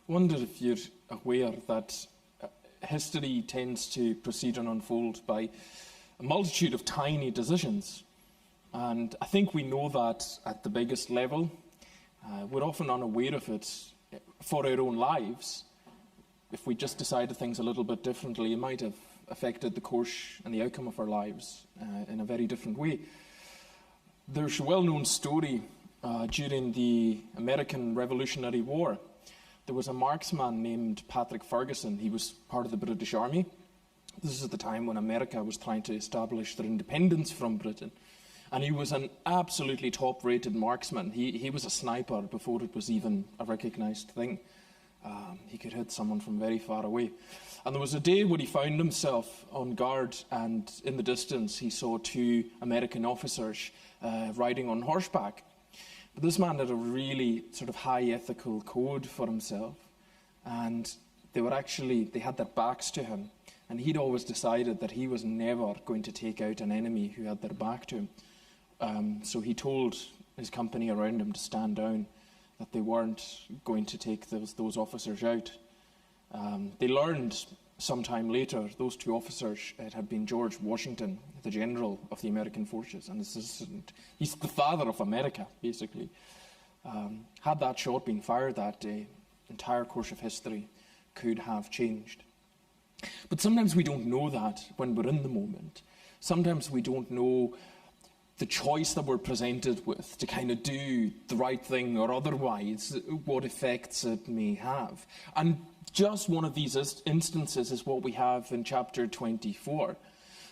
wonder if you're aware that history tends to proceed and unfold by a multitude of tiny decisions. And I think we know that at the biggest level. We're often unaware of it for our own lives. If we just decided things a little bit differently, it might have affected the course and the outcome of our lives in a very different way. There's a well-known story during the American Revolutionary War. There was a marksman named Patrick Ferguson. He was part of the British Army. This is at the time when America was trying to establish their independence from Britain. And he was an absolutely top-rated marksman. He was a sniper before it was even a recognised thing. He could hit someone from very far away. And there was a day when he found himself on guard, and in the distance he saw two American officers riding on horseback. But this man had a really sort of high ethical code for himself, and they had their backs to him, and he'd always decided that he was never going to take out an enemy who had their back to him. So he told his company around him to stand down, that they weren't going to take those officers out. They learned sometime later, those two officers, it had been George Washington, the general of the American forces, and he's the father of America, basically. Had that shot been fired that day, the entire course of history could have changed. But sometimes we don't know that when we're in the moment. Sometimes we don't know the choice that we're presented with to kind of do the right thing or otherwise, what effects it may have. And just one of these instances is what we have in chapter 24.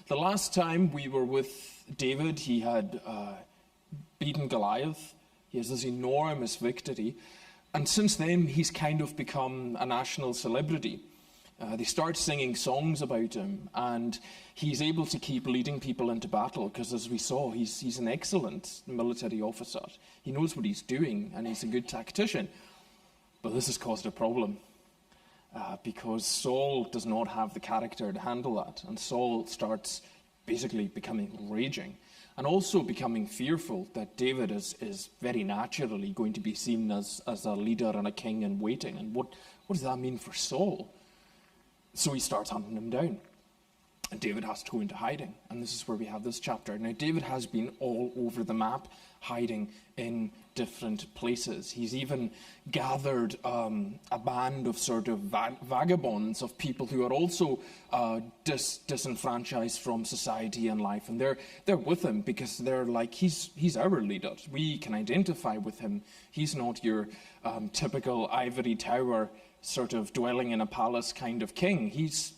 The last time we were with David, he had beaten Goliath. He has this enormous victory. And since then, he's kind of become a national celebrity. They start singing songs about him, and he's able to keep leading people into battle because, as we saw, he's an excellent military officer. He knows what he's doing, and he's a good tactician. But this has caused a problem because Saul does not have the character to handle that, and Saul starts basically becoming raging and also becoming fearful that David is very naturally going to be seen as a leader and a king in waiting. And what does that mean for Saul? So he starts hunting him down. And David has to go into hiding. And this is where we have this chapter. Now, David has been all over the map, hiding in different places. He's even gathered a band of sort of vagabonds, of people who are also disenfranchised from society and life. And they're with him because they're like, he's our leader. We can identify with him. He's not your typical ivory tower sort of dwelling in a palace kind of king. He's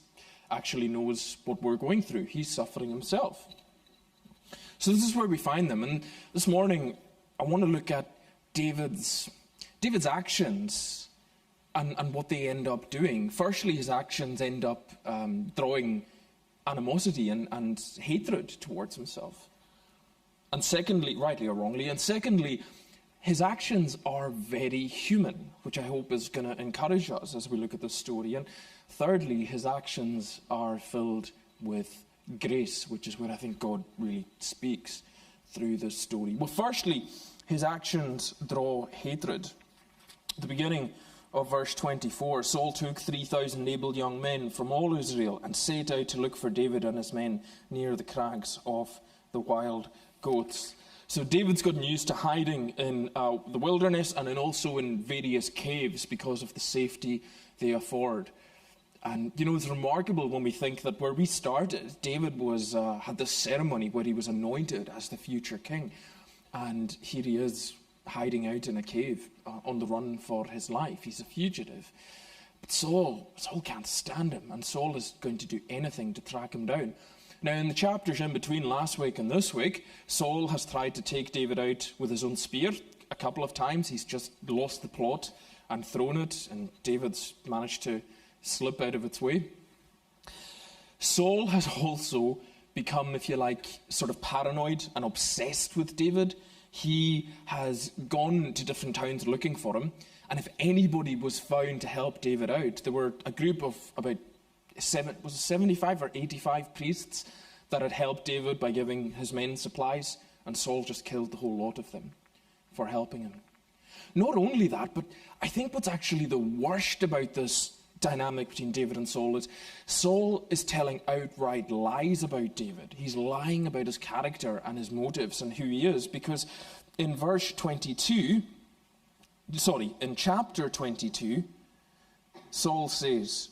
actually knows what we're going through. He's suffering himself. So this is where we find them. And this morning, I want to look at David's actions and what they end up doing. Firstly, his actions end up drawing animosity and hatred towards himself. And secondly, rightly or wrongly, and secondly, his actions are very human, which I hope is going to encourage us as we look at this story. And thirdly, his actions are filled with grace, which is where I think God really speaks through this story. Well, firstly, his actions draw hatred. At the beginning of verse 24, Saul took 3,000 able young men from all Israel and set out to look for David and his men near the crags of the wild goats. So David's gotten used to hiding in the wilderness and then also in various caves because of the safety they afford. And, it's remarkable when we think that where we started, David had this ceremony where he was anointed as the future king. And here he is hiding out in a cave on the run for his life. He's a fugitive. But Saul can't stand him, and Saul is going to do anything to track him down. Now, in the chapters in between last week and this week, Saul has tried to take David out with his own spear a couple of times. He's just lost the plot and thrown it, and David's managed to slip out of its way. Saul has also become, if you like, sort of paranoid and obsessed with David. He has gone to different towns looking for him, and if anybody was found to help David out, there were a group of about 75 or 85 priests that had helped David by giving his men supplies, and Saul just killed the whole lot of them for helping him. Not only that, but I think what's actually the worst about this dynamic between David and Saul is telling outright lies about David. He's lying about his character and his motives and who he is, because in in chapter 22, Saul says,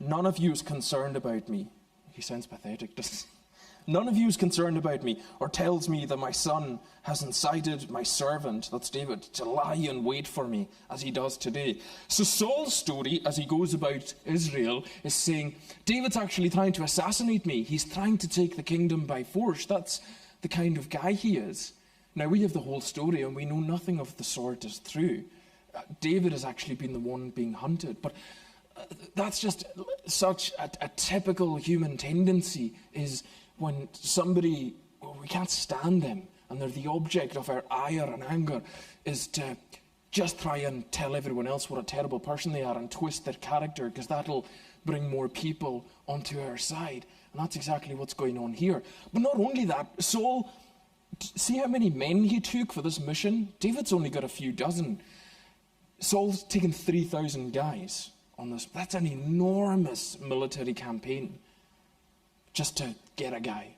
"None of you is concerned about me." He sounds pathetic, doesn't he? "None of you is concerned about me, or tells me that my son has incited my servant," that's David, "to lie and wait for me, as he does today." So Saul's story, as he goes about Israel, is saying, David's actually trying to assassinate me. He's trying to take the kingdom by force. That's the kind of guy he is. Now, we have the whole story, and we know nothing of the sort is true. David has actually been the one being hunted. But that's just such a typical human tendency, is when somebody, we can't stand them, and they're the object of our ire and anger, is to just try and tell everyone else what a terrible person they are and twist their character, because that'll bring more people onto our side. And that's exactly what's going on here. But not only that, Saul, see how many men he took for this mission? David's only got a few dozen. Saul's taken 3,000 guys on this. That's an enormous military campaign just to get a guy.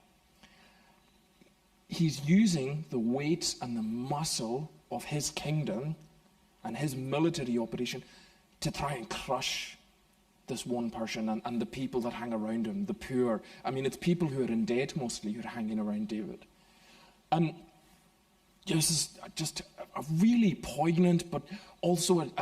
He's using the weight and the muscle of his kingdom and his military operation to try and crush this one person and the people that hang around him, the poor. I mean, it's people who are in debt mostly who are hanging around David. And this is just a really poignant but also an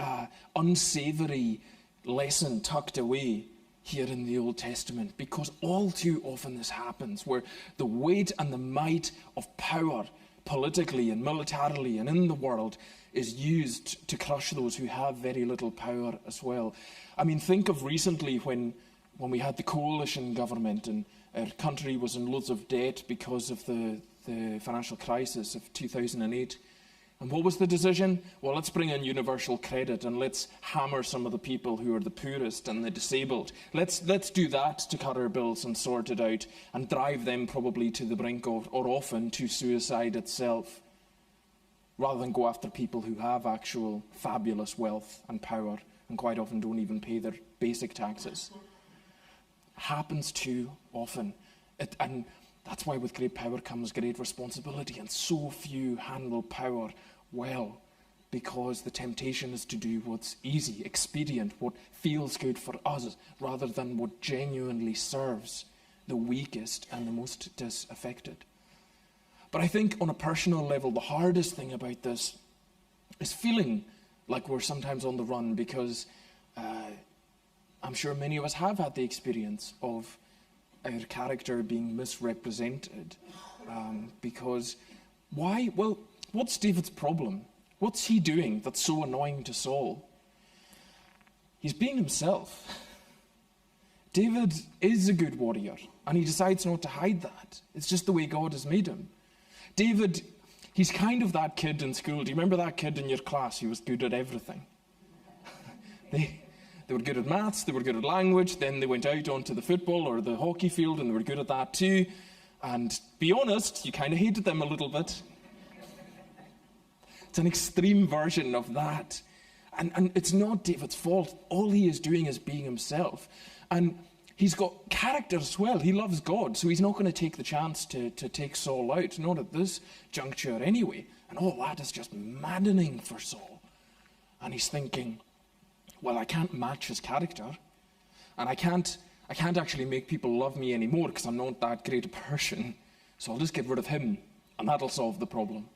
unsavory lesson tucked away here in the Old Testament, because all too often this happens, where the weight and the might of power, politically and militarily and in the world, is used to crush those who have very little power as well. I mean, think of recently when we had the coalition government and our country was in loads of debt because of the financial crisis of 2008. And what was the decision? Well, let's bring in universal credit and let's hammer some of the people who are the poorest and the disabled. Let's do that to cut our bills and sort it out and drive them probably to the brink of, or often to suicide itself, rather than go after people who have actual fabulous wealth and power and quite often don't even pay their basic taxes. Happens too often. And that's why with great power comes great responsibility, and so few handle power well, because the temptation is to do what's easy, expedient, what feels good for us, rather than what genuinely serves the weakest and the most disaffected. But I think on a personal level, the hardest thing about this is feeling like we're sometimes on the run, because I'm sure many of us have had the experience of our character being misrepresented. Because why? Well, what's David's problem? What's he doing that's so annoying to Saul? He's being himself. David is a good warrior, and he decides not to hide that. It's just the way God has made him. David, he's kind of that kid in school. Do you remember that kid in your class who was good at everything? They were good at maths, they were good at language, then they went out onto the football or the hockey field and they were good at that too. And be honest, you kind of hated them a little bit. It's an extreme version of that. And it's not David's fault. All he is doing is being himself. And he's got character as well. He loves God, so he's not going to take the chance to take Saul out, not at this juncture anyway. And all that is just maddening for Saul. And he's thinking, well, I can't match his character, and I can't actually make people love me anymore because I'm not that great a person, so I'll just get rid of him, and that'll solve the problem.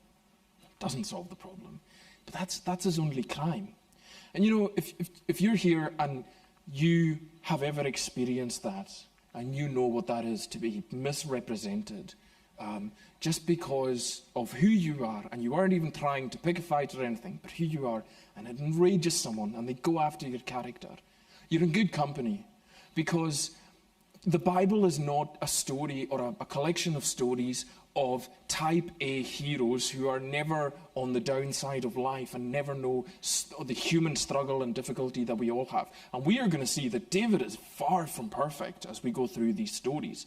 It doesn't solve the problem, but that's his only crime. And you know, if you're here and you have ever experienced that, and you know what that is to be misrepresented, just because of who you are, and you aren't even trying to pick a fight or anything, but who you are, and it enrages someone, and they go after your character, you're in good company, because the Bible is not a story or a collection of stories of type A heroes who are never on the downside of life and never know the human struggle and difficulty that we all have. And we are going to see that David is far from perfect as we go through these stories.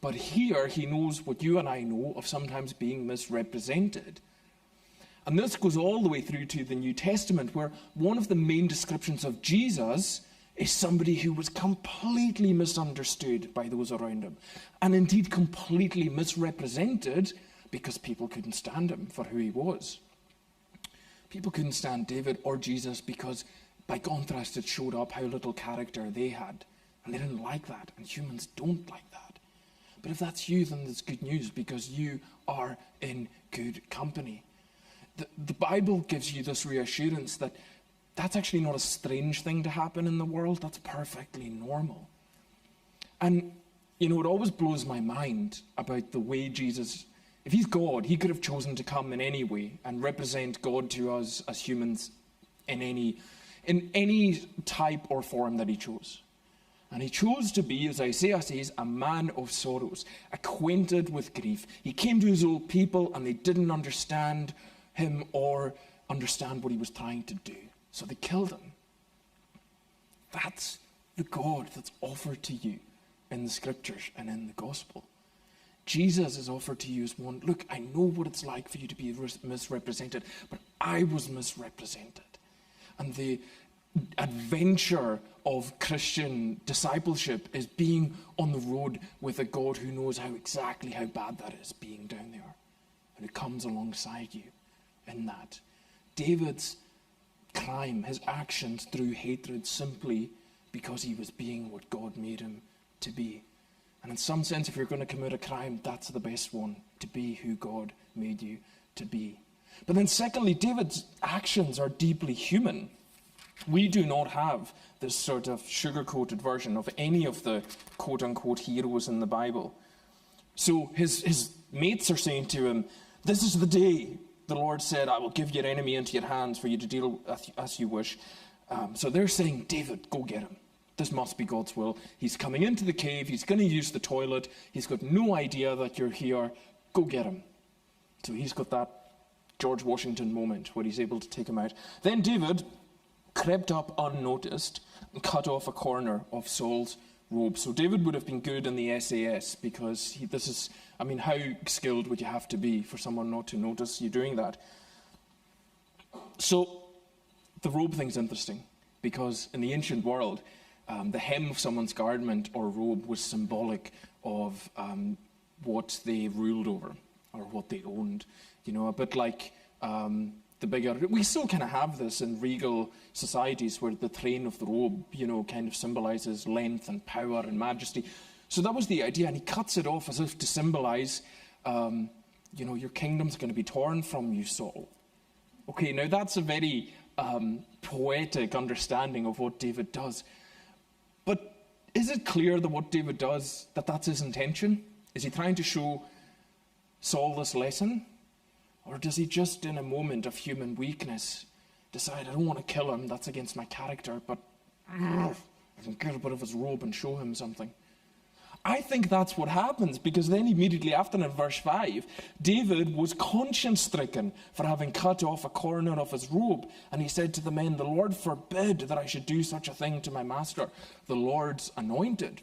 But here he knows what you and I know of sometimes being misrepresented. And this goes all the way through to the New Testament, where one of the main descriptions of Jesus is somebody who was completely misunderstood by those around him, and indeed completely misrepresented, because people couldn't stand him for who he was. People couldn't stand David or Jesus because, by contrast, it showed up how little character they had. And they didn't like that, and humans don't like that. But if that's you, then it's good news, because you are in good company. The Bible gives you this reassurance that that's actually not a strange thing to happen in the world. That's perfectly normal. And, it always blows my mind about the way Jesus, if he's God, he could have chosen to come in any way and represent God to us as humans in any type or form that he chose. And he chose to be, as Isaiah says, a man of sorrows, acquainted with grief. He came to his own people and they didn't understand him or understand what he was trying to do. So they killed him. That's the God that's offered to you in the scriptures and in the gospel. Jesus is offered to you as one, look, I know what it's like for you to be misrepresented, but I was misrepresented. And the adventure of Christian discipleship is being on the road with a God who knows exactly how bad that is, being down there, and who comes alongside you in that. David's crime, his actions through hatred, simply because he was being what God made him to be. And in some sense, if you're going to commit a crime, that's the best one, to be who God made you to be. But then secondly, David's actions are deeply human. We do not have this sort of sugar-coated version of any of the quote-unquote heroes in the Bible. So his mates are saying to him, this is the day the Lord said, I will give your enemy into your hands for you to deal as you wish. So they're saying, David, go get him. This must be God's will. He's coming into the cave. He's going to use the toilet. He's got no idea that you're here. Go get him. So he's got that George Washington moment where he's able to take him out. Then David crept up unnoticed and cut off a corner of Saul's robe. So David would have been good in the SAS, because how skilled would you have to be for someone not to notice you doing that? So the robe thing's interesting, because in the ancient world, the hem of someone's garment or robe was symbolic of what they ruled over or what they owned. A bit like we still kind of have this in regal societies where the train of the robe, kind of symbolizes length and power and majesty. So that was the idea, and he cuts it off as if to symbolize, your kingdom's going to be torn from you, Saul. Okay, now that's a very poetic understanding of what David does. But is it clear that what David does, that's his intention? Is he trying to show Saul this lesson? Or does he just, in a moment of human weakness, decide, I don't want to kill him, that's against my character, but I can get a bit of his robe and show him something? I think that's what happens, because then immediately after, in verse 5, David was conscience-stricken for having cut off a corner of his robe. And he said to the men, the Lord forbid that I should do such a thing to my master, the Lord's anointed.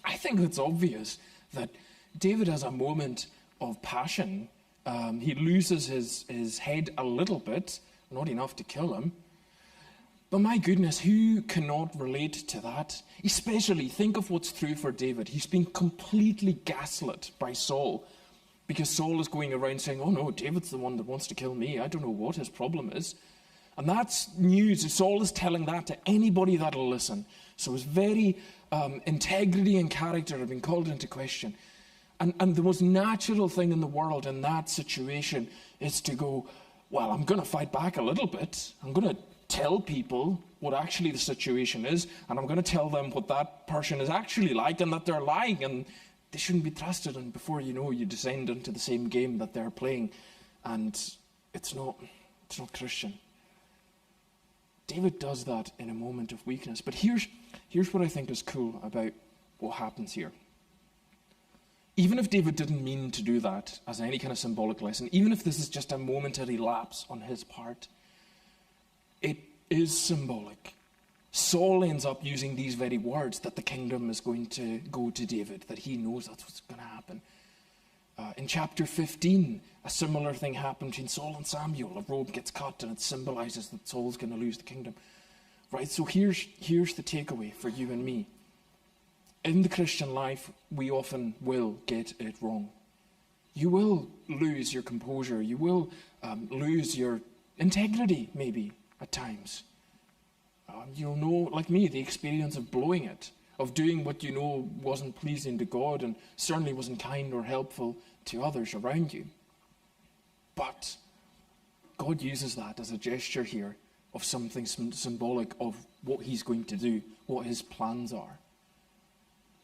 I think it's obvious that David has a moment of passion. He loses his head a little bit, not enough to kill him. But my goodness, who cannot relate to that? Especially, think of what's true for David. He's been completely gaslit by Saul, because Saul is going around saying, oh no, David's the one that wants to kill me. I don't know what his problem is. And that's news. Saul is telling that to anybody that'll listen. So his very integrity and character have been called into question. And the most natural thing in the world in that situation is to go, well, I'm going to fight back a little bit. I'm going to tell people what actually the situation is, and I'm going to tell them what that person is actually like, and that they're lying, and they shouldn't be trusted. And before you know, you descend into the same game that they're playing, and it's not Christian. David does that in a moment of weakness. But here's what I think is cool about what happens here. Even if David didn't mean to do that as any kind of symbolic lesson, even if this is just a momentary lapse on his part, it is symbolic. Saul ends up using these very words, that the kingdom is going to go to David, that he knows that's what's going to happen. In chapter 15, a similar thing happened between Saul and Samuel. A robe gets cut and it symbolizes that Saul's going to lose the kingdom. Right, so here's the takeaway for you and me. In the Christian life, we often will get it wrong. You will lose your composure. You will lose your integrity, maybe, at times. You'll know, like me, the experience of blowing it, of doing what you know wasn't pleasing to God and certainly wasn't kind or helpful to others around you. But God uses that as a gesture here of something symbolic of what he's going to do, what his plans are.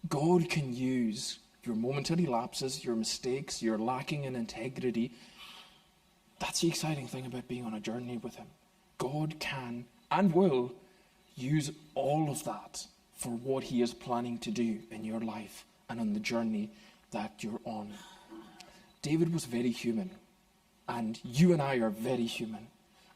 God can use your momentary lapses, your mistakes, your lacking in integrity. That's the exciting thing about being on a journey with him. God can and will use all of that for what he is planning to do in your life and on the journey that you're on. David was very human, and you and I are very human.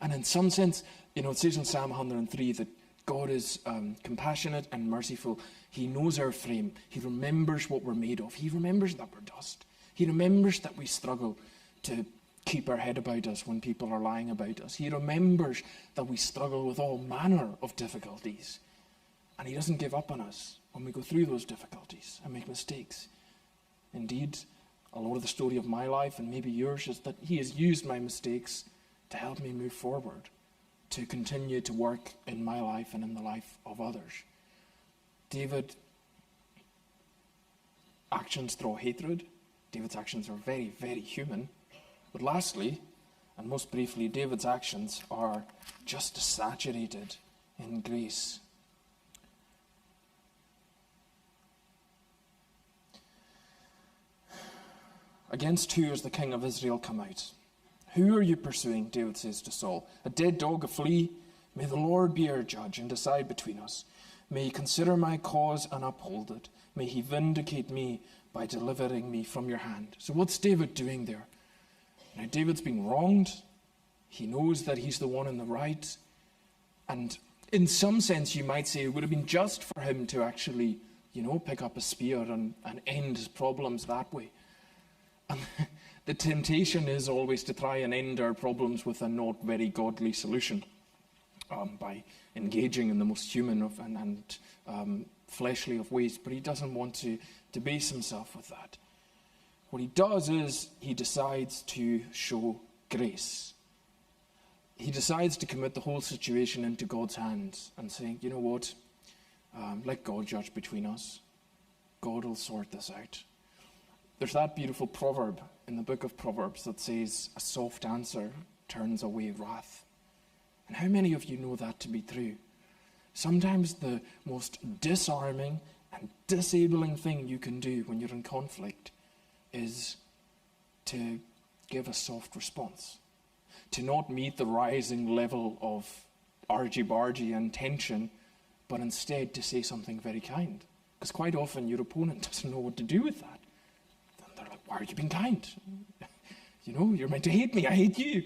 And in some sense, it says in Psalm 103 that God is compassionate and merciful. He knows our frame. He remembers what we're made of. He remembers that we're dust. He remembers that we struggle to keep our head about us when people are lying about us. He remembers that we struggle with all manner of difficulties. And he doesn't give up on us when we go through those difficulties and make mistakes. Indeed, a lot of the story of my life, and maybe yours, is that he has used my mistakes to help me move forward, to continue to work in my life and in the life of others. David's actions throw hatred. David's actions are very, very human. But lastly, and most briefly, David's actions are just saturated in grace. Against who has the king of Israel come out? Who are you pursuing? David says to Saul. A dead dog, a flea? May the Lord be our judge and decide between us. May he consider my cause and uphold it. May he vindicate me by delivering me from your hand. So what's David doing there? Now, David's been wronged. He knows that he's the one in the right. And in some sense, you might say it would have been just for him to actually, pick up a spear and end his problems that way. And the temptation is always to try and end our problems with a not very godly solution by engaging in the most human of and fleshly of ways. But he doesn't want to debase himself with that. What he does is he decides to show grace. He decides to commit the whole situation into God's hands and say, you know what, let God judge between us. God will sort this out. There's that beautiful proverb in the book of Proverbs that says, a soft answer turns away wrath. And how many of you know that to be true? Sometimes the most disarming and disabling thing you can do when you're in conflict is to give a soft response, to not meet the rising level of argy-bargy and tension, but instead to say something very kind. Because quite often your opponent doesn't know what to do with that. And they're like, why are you being kind? You're meant to hate me, I hate you.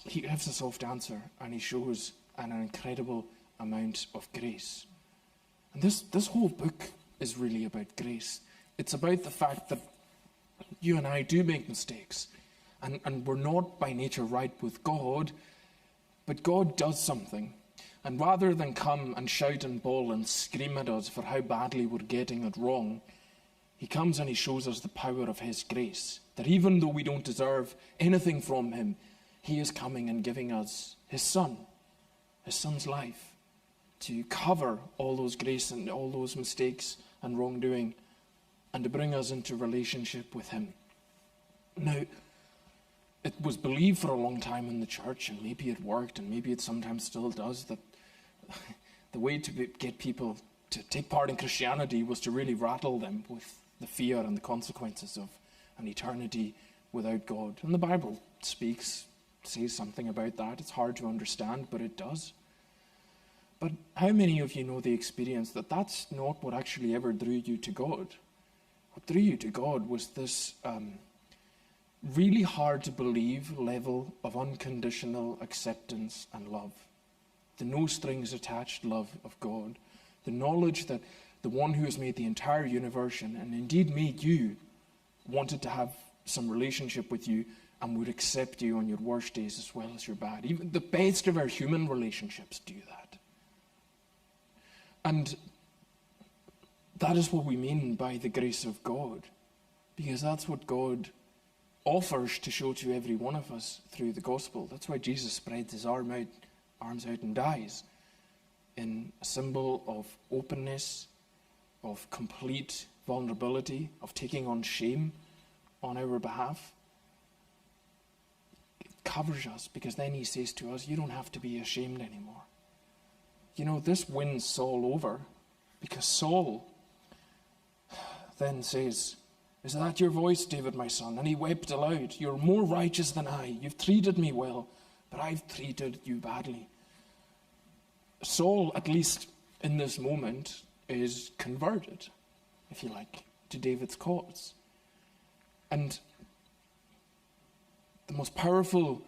He gives a soft answer and he shows an incredible amount of grace. And this whole book is really about grace. It's about the fact that you and I do make mistakes. And we're not by nature right with God, but God does something. And rather than come and shout and bawl and scream at us for how badly we're getting it wrong, he comes and he shows us the power of his grace. That even though we don't deserve anything from him, he is coming and giving us his son's life, to cover all those grace and all those mistakes and wrongdoing, and to bring us into relationship with him. Now, it was believed for a long time in the church, and maybe it worked, and maybe it sometimes still does, that the way to get people to take part in Christianity was to really rattle them with the fear and the consequences of an eternity without God. And the Bible says something about that. It's hard to understand, but it does. But how many of you know the experience that that's not what actually ever drew you to God? What drew you to God was this really hard to believe level of unconditional acceptance and love. The no strings attached love of God. The knowledge that the one who has made the entire universe and indeed made you, wanted to have some relationship with you and would accept you on your worst days as well as your bad. Even the best of our human relationships do that. And that is what we mean by the grace of God, because that's what God offers to show to every one of us through the gospel. That's why Jesus spreads his arms out and dies, in a symbol of openness, of complete vulnerability, of taking on shame on our behalf. It covers us, because then he says to us, you don't have to be ashamed anymore. You know, this wins Saul over, because Saul then says, is that your voice, David, my son? And he wept aloud. You're more righteous than I. You've treated me well, but I've treated you badly. Saul, at least in this moment, is converted, if you like, to David's cause. And the most powerful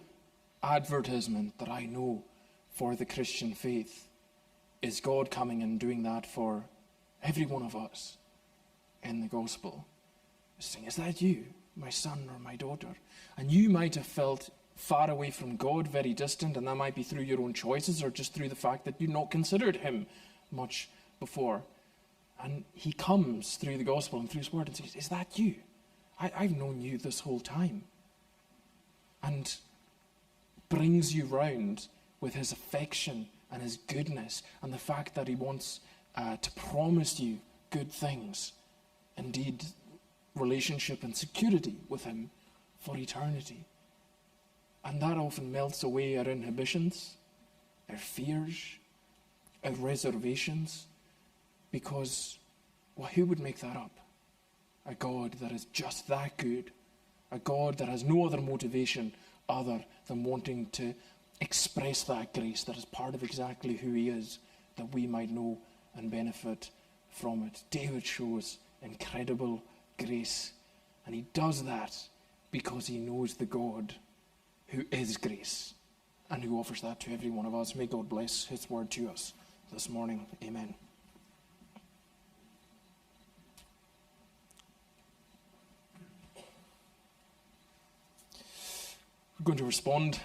advertisement that I know for the Christian faith is God coming and doing that for every one of us in the gospel. Saying, is that you, my son or my daughter? And you might have felt far away from God, very distant, and that might be through your own choices or just through the fact that you've not considered him much before. And he comes through the gospel and through his word and says, is that you? I've known you this whole time. And brings you round with his affection and his goodness and the fact that he wants to promise you good things. Indeed, relationship and security with him for eternity. And that often melts away our inhibitions, our fears, our reservations, because, well, who would make that up? A God that is just that good, a God that has no other motivation other than wanting to express that grace that is part of exactly who he is, that we might know and benefit from it. David shows incredible grace, and he does that because he knows the God who is grace and who offers that to every one of us. May God bless his word to us this morning. Amen. We're going to respond